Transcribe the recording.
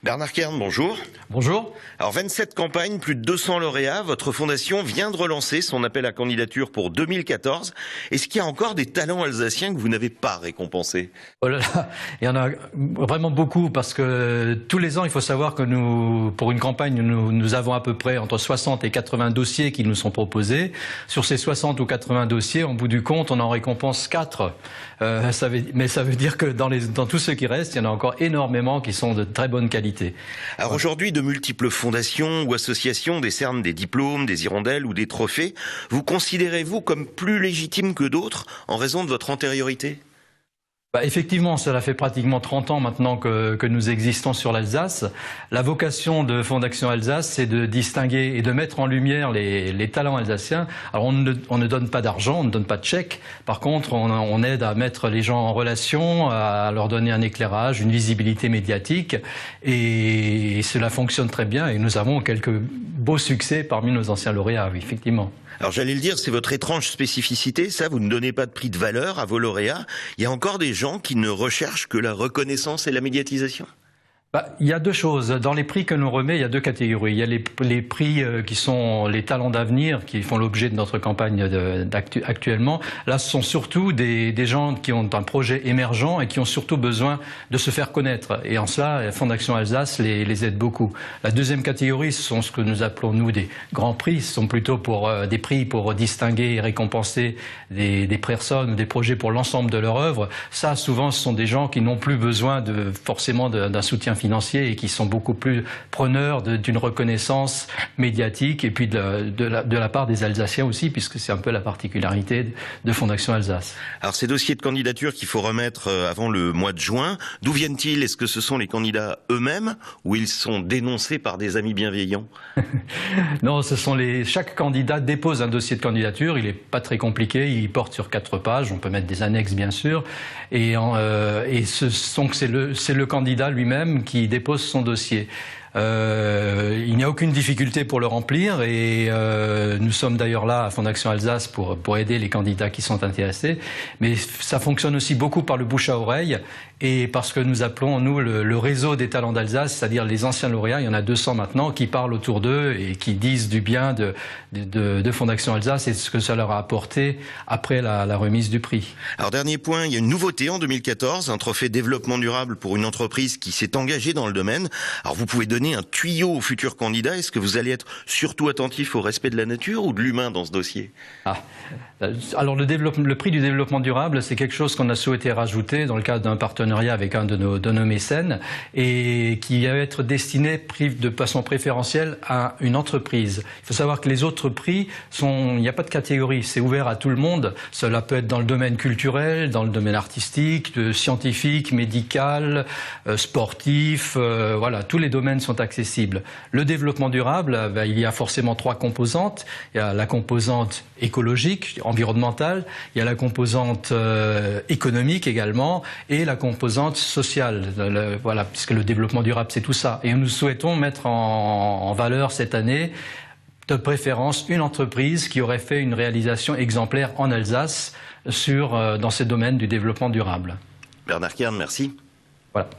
Bernard Kern, bonjour. Bonjour. Alors 27 campagnes, plus de 200 lauréats. Votre fondation vient de relancer son appel à candidature pour 2014. Est-ce qu'il y a encore des talents alsaciens que vous n'avez pas récompensés? Oh là là, il y en a vraiment beaucoup parce que tous les ans, il faut savoir que nous, pour une campagne, nous avons à peu près entre 60 et 80 dossiers qui nous sont proposés. Sur ces 60 ou 80 dossiers, en bout du compte, on en récompense 4. Mais ça veut dire que dans tous ceux qui restent, il y en a encore énormément qui sont de très bonne qualité. Alors aujourd'hui, de multiples fondations ou associations décernent des diplômes, des hirondelles ou des trophées. Vous considérez-vous comme plus légitime que d'autres en raison de votre antériorité ? Effectivement, cela fait pratiquement 30 ans maintenant que nous existons sur l'Alsace. La vocation de Fondation Alsace, c'est de distinguer et de mettre en lumière les talents alsaciens. Alors on ne donne pas d'argent, on ne donne pas de chèque. Par contre, on aide à mettre les gens en relation, à leur donner un éclairage, une visibilité médiatique. Et cela fonctionne très bien et nous avons quelques beaux succès parmi nos anciens lauréats, oui, effectivement. Alors j'allais le dire, c'est votre étrange spécificité, ça, vous ne donnez pas de prix de valeur à vos lauréats. Il y a encore des gens qui ne recherchent que la reconnaissance et la médiatisation ? Il y a deux choses. Dans les prix que nous remet, il y a deux catégories. Il y a les prix qui sont les talents d'avenir, qui font l'objet de notre campagne actuellement. Là, ce sont surtout des gens qui ont un projet émergent et qui ont surtout besoin de se faire connaître. Et en cela, la Fondation Alsace les aide beaucoup. La deuxième catégorie, ce sont ce que nous appelons, nous, des grands prix. Ce sont plutôt des prix pour distinguer et récompenser des personnes ou des projets pour l'ensemble de leur œuvre. Ça, souvent, ce sont des gens qui n'ont plus besoin forcément d'un soutien financiers et qui sont beaucoup plus preneurs d'une reconnaissance médiatique et puis de la part des Alsaciens aussi, puisque c'est un peu la particularité de Fondation Alsace. Alors ces dossiers de candidature qu'il faut remettre avant le mois de juin, d'où viennent-ils? Est-ce que ce sont les candidats eux-mêmes ou ils sont dénoncés par des amis bienveillants? Non, chaque candidat dépose un dossier de candidature, il n'est pas très compliqué, il porte sur 4 pages, on peut mettre des annexes bien sûr, et c'est le candidat lui-même qui dépose son dossier. Il n'y a aucune difficulté pour le remplir et nous sommes d'ailleurs là à Fondation Alsace pour aider les candidats qui sont intéressés. Mais ça fonctionne aussi beaucoup par le bouche à oreille et parce que nous appelons, nous, le réseau des talents d'Alsace, c'est-à-dire les anciens lauréats, il y en a 200 maintenant, qui parlent autour d'eux et qui disent du bien de Fondation Alsace et ce que ça leur a apporté après la remise du prix. Alors dernier point, il y a une nouveauté en 2014, un trophée développement durable pour une entreprise qui s'est engagée dans le domaine. Alors vous pouvez donner un tuyau aux futurs candidats. Est-ce que vous allez être surtout attentif au respect de la nature ou de l'humain dans ce dossier? Alors le prix du développement durable, c'est quelque chose qu'on a souhaité rajouter dans le cadre d'un partenariat avec un de nos mécènes et qui va être destiné de façon préférentielle à une entreprise. Il faut savoir que les autres prix il n'y a pas de catégorie, c'est ouvert à tout le monde. Cela peut être dans le domaine culturel, dans le domaine artistique, scientifique, médical, sportif, voilà, tous les domaines sont accessibles. Le développement durable, il y a forcément 3 composantes. Il y a la composante écologique, environnementale, il y a la composante économique également et la composante sociale. Voilà, puisque le développement durable, c'est tout ça. Et nous souhaitons mettre en valeur cette année, de préférence, une entreprise qui aurait fait une réalisation exemplaire en Alsace dans ces domaines du développement durable. Bernard Kern, merci. Voilà.